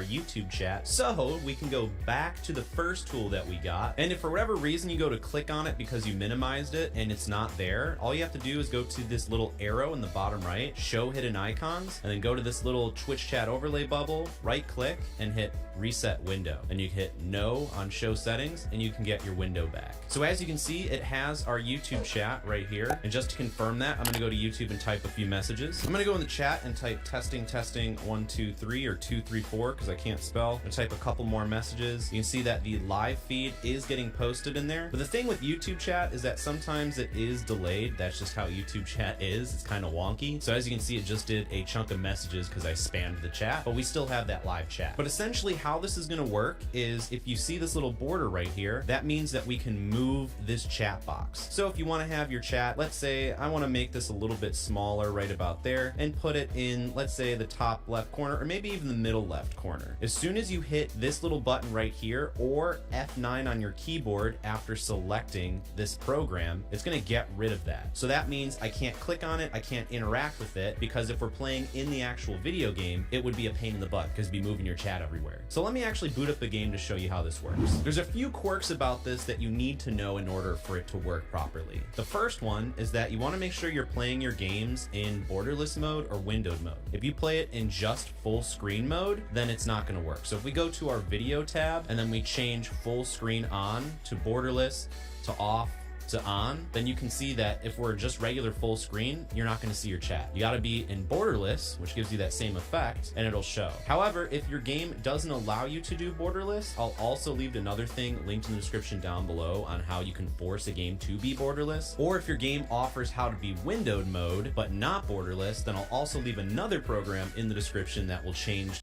our YouTube chat. So we can go back to the first tool that we got. And if for whatever reason you go to click on it because you minimized it and it's not there, all you have to do is go to this little arrow in the bottom right, show hidden icons, and then go to this little Twitch chat overlay bubble, right click and hit reset window. And you hit no on show settings and you can get your window back. So as you can see, it has our YouTube chat right here. And just to confirm that, I'm gonna go to YouTube and type a few messages. I'm gonna go in the chat and type testing 1 2 3 or 2 3 4 because I can't spell. I'm gonna type a couple more messages. You can see that the live feed is getting posted in there. But the thing with YouTube chat is that sometimes it is delayed. That's just how YouTube chat is. It's kind of wonky. So as you can see, it just did a chunk of messages because I spammed the chat, but we still have that live chat. But essentially how this is gonna work is if you see this little border right here, that means that we can move this chat box. So if you wanna have your chat, let's say I wanna make this a little bit smaller right about there and put it in, let's say the top left corner or maybe even the middle left corner. As soon as you hit this little button right here or F9 on your keyboard after selecting this program, it's gonna get rid of that. So that means I can't click on it, I can't interact with it, because if we're playing in the actual video game, it would be a pain in the butt because it'd be moving your chat everywhere. So let me actually boot up the game to show you how this works. There's a few quirks about this that you need to know in order for it to work properly. The first one is that you wanna make sure you're playing your games in borderless mode or windowed mode. If you play it in just full screen mode, then it's not gonna work. So if we go to our video tab and then we change full screen on to borderless to off to on, then you can see that if we're just regular full screen, you're not gonna see your chat. You gotta be in borderless, which gives you that same effect, and it'll show. However, if your game doesn't allow you to do borderless, I'll also leave another thing linked in the description down below on how you can force a game to be borderless. Or if your game offers how to be windowed mode, but not borderless, then I'll also leave another program in the description that will change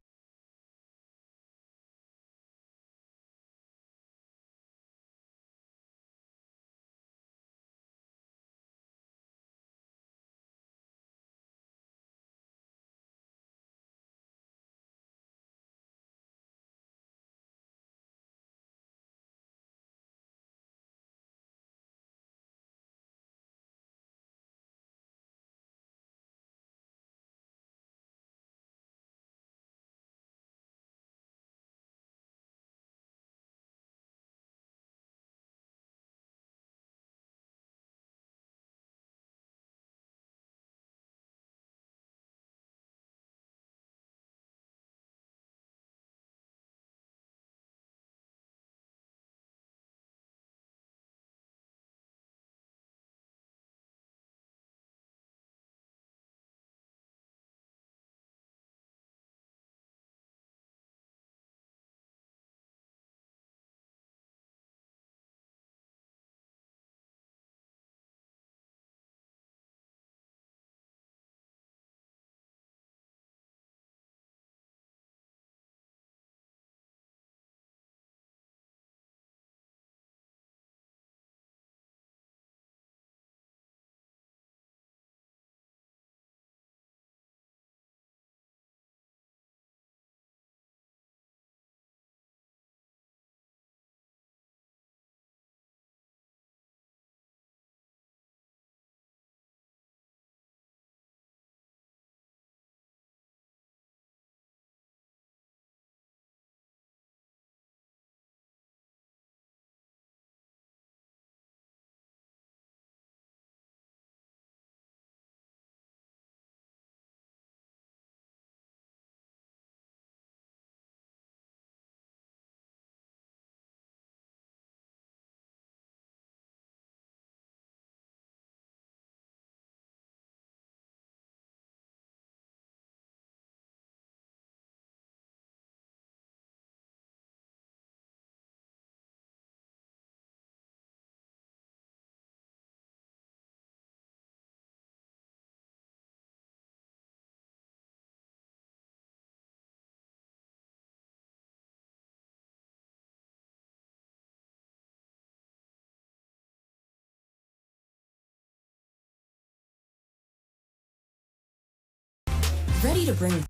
ready to bring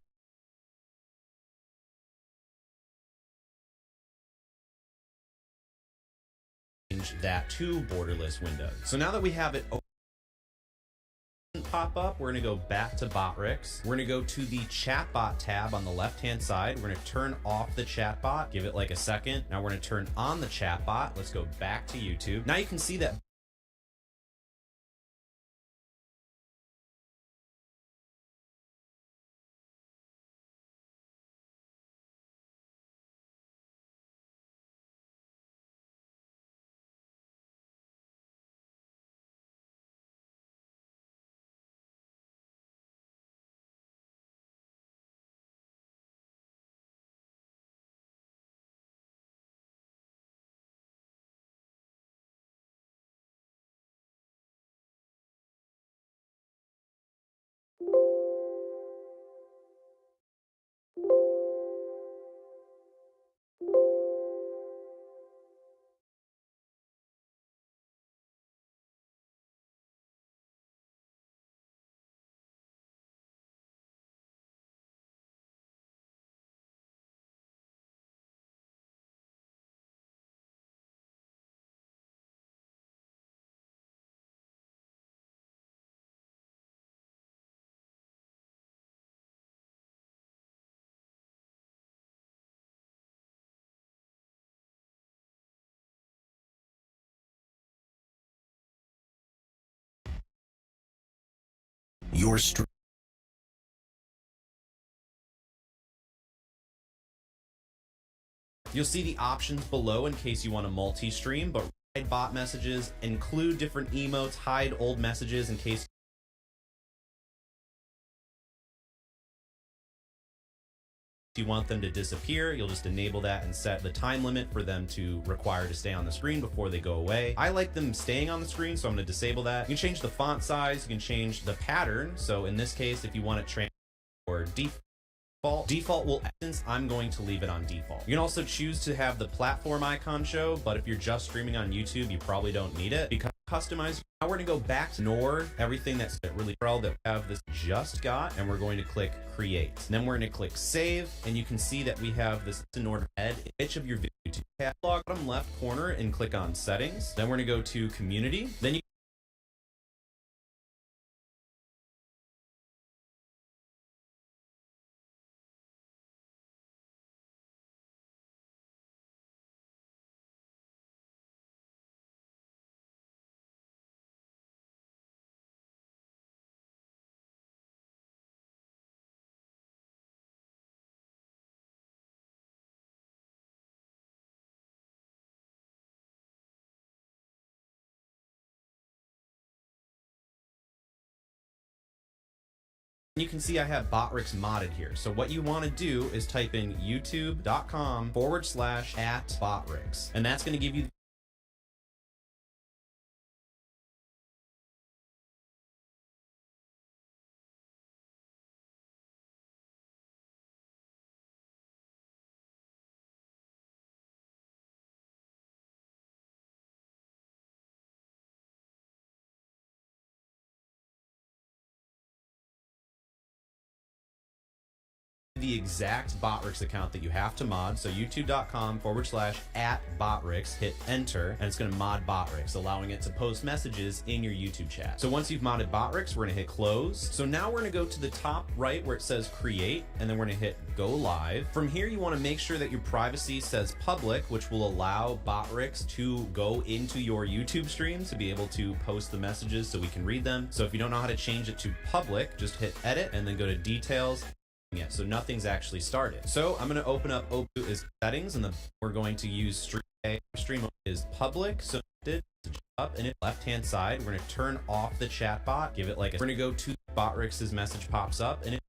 that to borderless window. So now that we have it open, pop up, we're gonna go back to Botrix. We're gonna go to the chatbot tab on the left-hand side. We're gonna turn off the chatbot, give it like a second. Now we're gonna turn on the chatbot. Let's go back to YouTube. Now you can see that your you'll see the options below in case you want to multi-stream, but hide bot messages, include different emotes, hide old messages in case you want them to disappear. You'll just enable that and set the time limit for them to require to stay on the screen before they go away. I like them staying on the screen, so I'm going to disable that. You can change the font size, you can change the pattern. So in this case, if you want it trans or default will, since I'm going to leave it on default. You can also choose to have the platform icon show, but if you're just streaming on YouTube, you probably don't need it because customize. Now we're going to go back to ignore everything that's really that we have this just got, and we're going to click create. And then we're going to click save, and you can see that we have this in order head each of your YouTube catalog bottom left corner and click on settings. Then we're going to go to community. Then you can see I have Botrix modded here. So what you want to do is type in youtube.com/@Botrix. And that's going to give you the exact Botrix account that you have to mod. So youtube.com/@Botrix, hit enter, and it's going to mod Botrix, allowing it to post messages in your YouTube chat. So once you've modded Botrix, we're going to hit close. So now we're going to go to the top right where it says create, and then we're going to hit go live. From here, you want to make sure that your privacy says public, which will allow Botrix to go into your YouTube streams to be able to post the messages so we can read them. So if you don't know how to change it to public, just hit edit and then go to details. Yeah, so nothing's actually started. So I'm going to open up Opus as settings, and then we're going to use stream is public. So it up and left hand side, we're going to turn off the chat bot, give it like we're going to go to Botrix's message pops up, and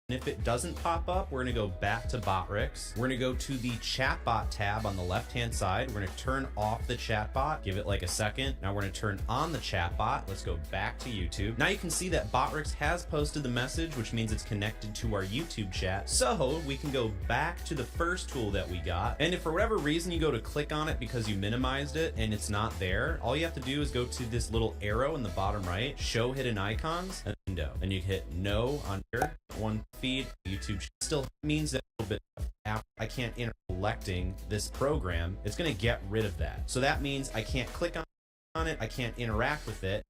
And if it doesn't pop up, we're gonna go back to Botrix. We're gonna go to the chatbot tab on the left-hand side. We're gonna turn off the chatbot, give it like a second. Now we're gonna turn on the chatbot. Let's go back to YouTube. Now you can see that Botrix has posted the message, which means it's connected to our YouTube chat. So we can go back to the first tool that we got. And if for whatever reason you go to click on it because you minimized it and it's not there, all you have to do is go to this little arrow in the bottom right, show hidden icons, and window. And you hit no on here. One feed YouTube still means that a little bit after I can't enter selecting this program, it's going to get rid of that. So that means I can't click on it, I can't interact with it.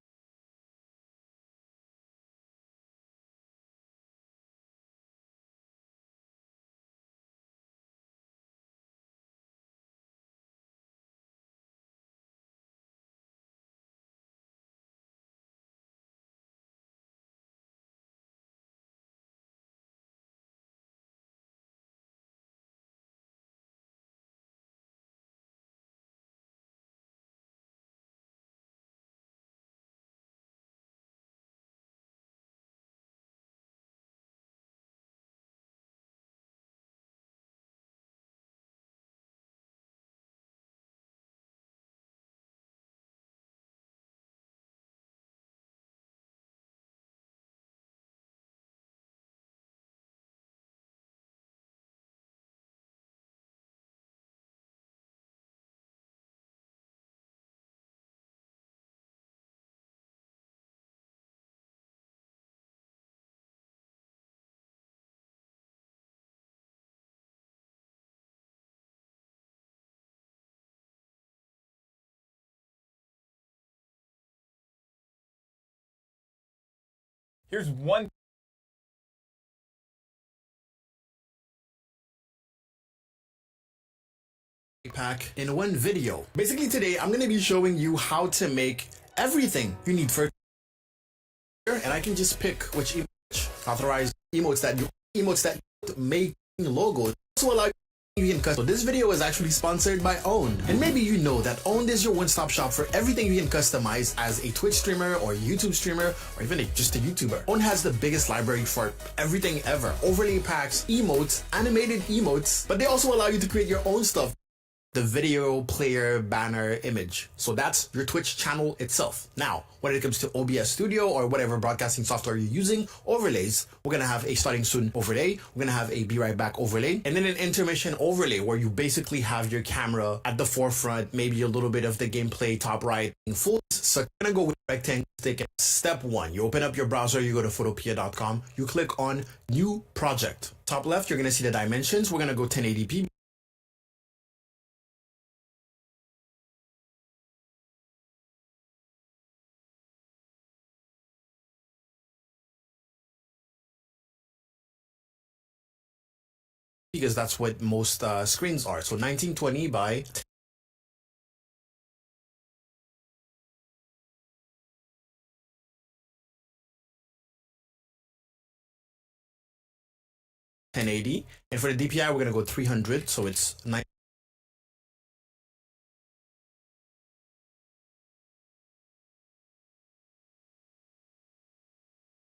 Here's one pack in one video. Basically today I'm going to be showing you how to make everything you need for, and I can just pick which authorized emotes that you make logos. Also allow you can custom. So this video is actually sponsored by Own, and maybe you know that Own is your one-stop shop for everything you can customize as a Twitch streamer or YouTube streamer or even just a YouTuber. Own has the biggest library for everything ever: overlay packs, emotes, animated emotes, but they also allow you to create your own stuff. The video player banner image. So that's your Twitch channel itself. Now, when it comes to OBS Studio or whatever broadcasting software you're using, overlays, we're gonna have a starting soon overlay, we're gonna have a be right back overlay, and then an intermission overlay where you basically have your camera at the forefront, maybe a little bit of the gameplay top right, full. So I'm gonna go with rectangle stick. Step one, you open up your browser, you go to photopea.com, you click on new project. Top left, you're gonna see the dimensions. We're gonna go 1080p. Because that's what most screens are. So 1920 by 1080, and for the DPI we're gonna go 300, so it's 9.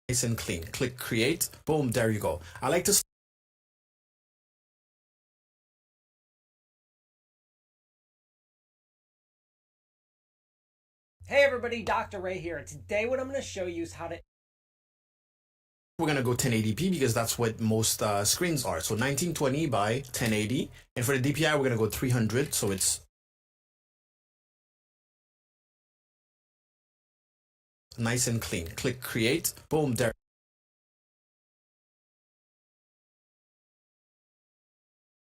Nice and clean. Click create, boom, there you go. I like to Hey everybody, Dr. Ray here. Today what I'm going to show you is how to... We're going to go 1080p because that's what most screens are. So 1920 by 1080. And for the DPI, we're going to go 300. So it's nice and clean. Click create, boom, there.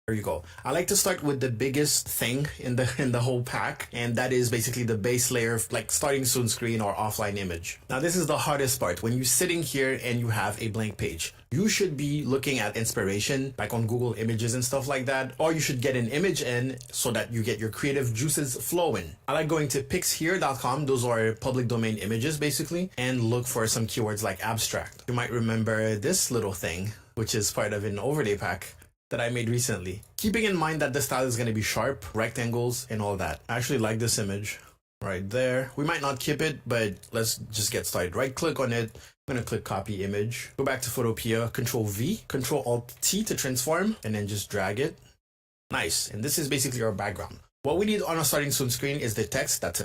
There you go. I like to start with the biggest thing in the whole pack, and that is basically the base layer, like starting soon screen or offline image. Now this is the hardest part. When you're sitting here and you have a blank page, you should be looking at inspiration like on Google Images and stuff like that, or you should get an image in so that you get your creative juices flowing. I like going to pixhere.com. Those are public domain images basically, and look for some keywords like abstract. You might remember this little thing, which is part of an overlay pack that I made recently. Keeping in mind that the style is going to be sharp, rectangles, and all that. I actually like this image. right there. We might not keep it, but let's just get started. Right click on it. I'm gonna click copy image. Go back to Photopea, Control V, Control Alt T to transform, and then just drag it. Nice. And this is basically our background. What we need on our starting soon screen is the text that's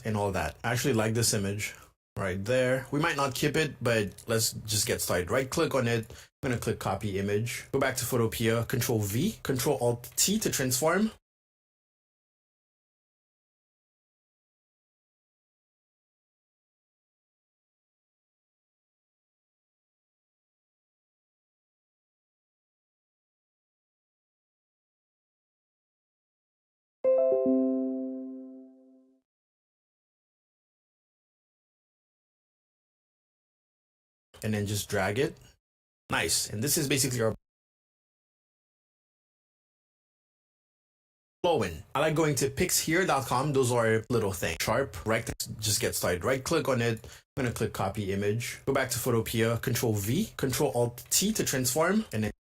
and all that. I actually like this image right there. We might not keep it, but let's just get started. Right click on it. I'm gonna click copy image. Go back to Photopea, Control V, Control Alt T to transform. And then just drag it. Nice. And this is basically our flowing. I like going to pixhere.com. Those are little things. Sharp, rect, just get started. Right click on it. I'm gonna click copy image. Go back to Photopea, Control V, Control Alt T to transform, and then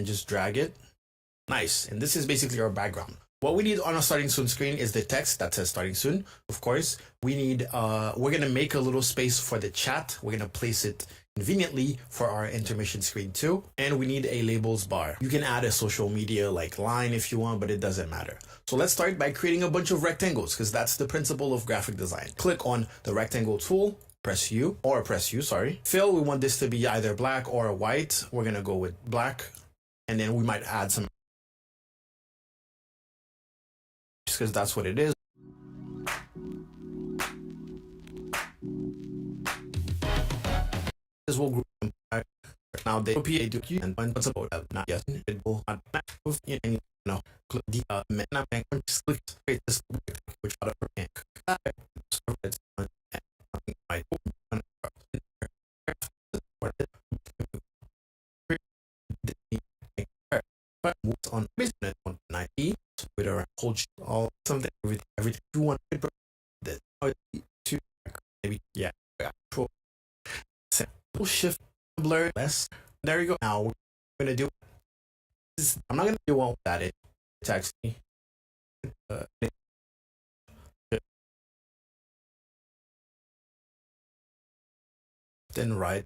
just drag it. Nice. And this is basically our background. What we need on our starting soon screen is the text that says starting soon. Of course, we need, we're going to make a little space for the chat. We're going to place it conveniently for our intermission screen too. And we need a labels bar. You can add a social media like line if you want, but it doesn't matter. So let's start by creating a bunch of rectangles because that's the principle of graphic design. Click on the rectangle tool, press U, sorry. Fill, we want this to be either black or white. We're gonna go with black, and then we might add some, just because that's what it is. This will group them now. They do and what's about not yes, it will not you know click the mena bank just click this which other bank. But moves on business on 90 with a hold all something everything you want to maybe yeah control shift blur less. There you go. Now we're gonna do this. I'm not gonna do all that. It's actually then right.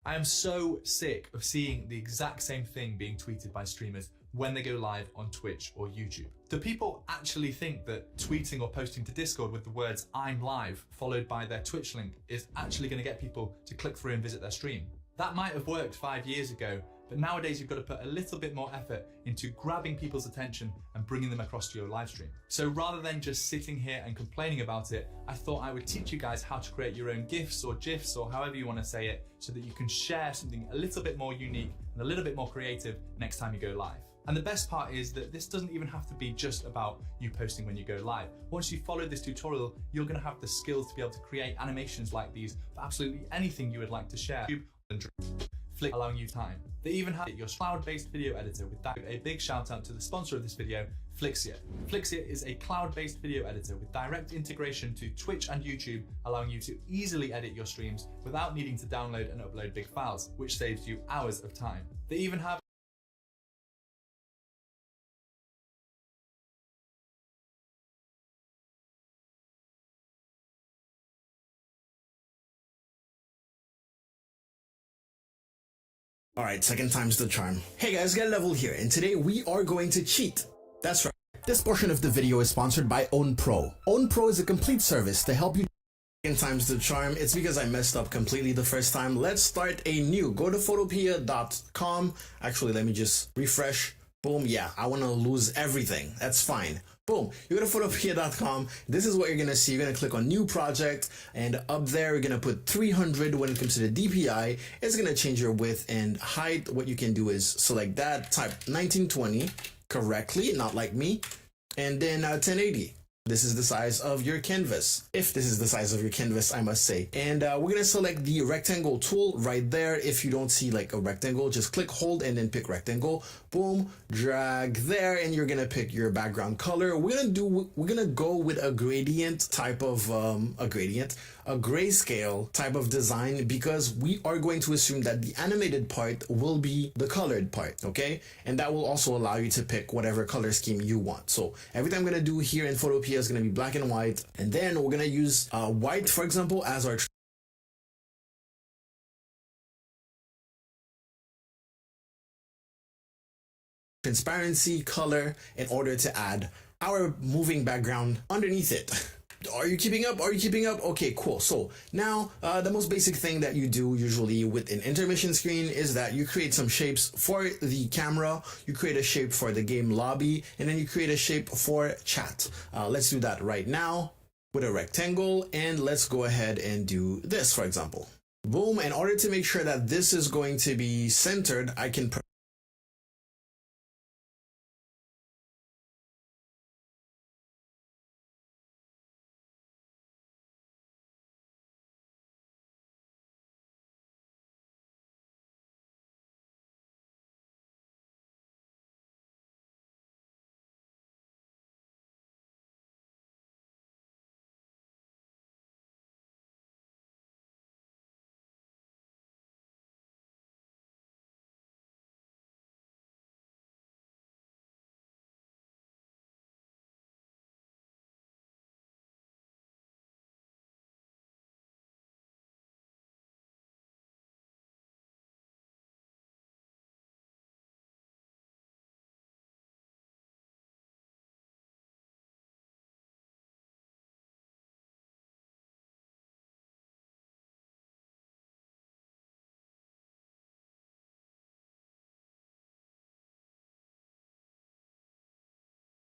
I am so sick of seeing the exact same thing being tweeted by streamers when they go live on Twitch or YouTube. Do people actually think that tweeting or posting to Discord with the words "I'm live" followed by their Twitch link is actually going to get people to click through and visit their stream? That might have worked 5 years ago, but nowadays you've got to put a little bit more effort into grabbing people's attention and bringing them across to your live stream. So rather than just sitting here and complaining about it, I thought I would teach you guys how to create your own GIFs or GIFs or however you want to say it, so that you can share something a little bit more unique and a little bit more creative next time you go live. And the best part is that this doesn't even have to be just about you posting when you go live. Once you follow this tutorial, you're going to have the skills to be able to create animations like these for absolutely anything you would like to share. Flick, allowing you time. They even have your cloud-based video editor with that. A big shout out to the sponsor of this video, Flixia. Flixia is a cloud-based video editor with direct integration to Twitch and YouTube, allowing you to easily edit your streams without needing to download and upload big files, which saves you hours of time. They even have All right, second time's the charm. Hey guys, GNegative here, and today we are going to cheat. That's right. This portion of the video is sponsored by OwnPro. OwnPro is a complete service to help you. Second time's the charm. It's because I messed up completely the first time. Let's start a new. Go to photopea.com. Actually, let me just refresh. Boom. Yeah, I want to lose everything. That's fine. Boom, you go to photopea.com. This is what you're gonna see. You're gonna click on new project, and up there you're gonna put 300. When it comes to the DPI, it's gonna change your width and height. What you can do is select that, type 1920 correctly, not like me, and then 1080. This is the size of your canvas. If this is the size of your canvas, I must say. And we're gonna select the rectangle tool right there. If you don't see like a rectangle, just click, hold, and then pick rectangle. Boom, drag there, and you're gonna pick your background color. We're gonna go with a gradient type of a grayscale type of design, because we are going to assume that the animated part will be the colored part, okay? And that will also allow you to pick whatever color scheme you want. So everything I'm gonna do here in Photopea is gonna be black and white, and then we're gonna use white, for example, as our transparency color in order to add our moving background underneath it. Are you keeping up? Are you keeping up? Okay, cool. So now the most basic thing that you do usually with an intermission screen is that you create some shapes for the camera, you create a shape for the game lobby, and then you create a shape for chat. Let's do that right now with a rectangle, and let's go ahead and do this, for example. Boom. In order to make sure that this is going to be centered, I can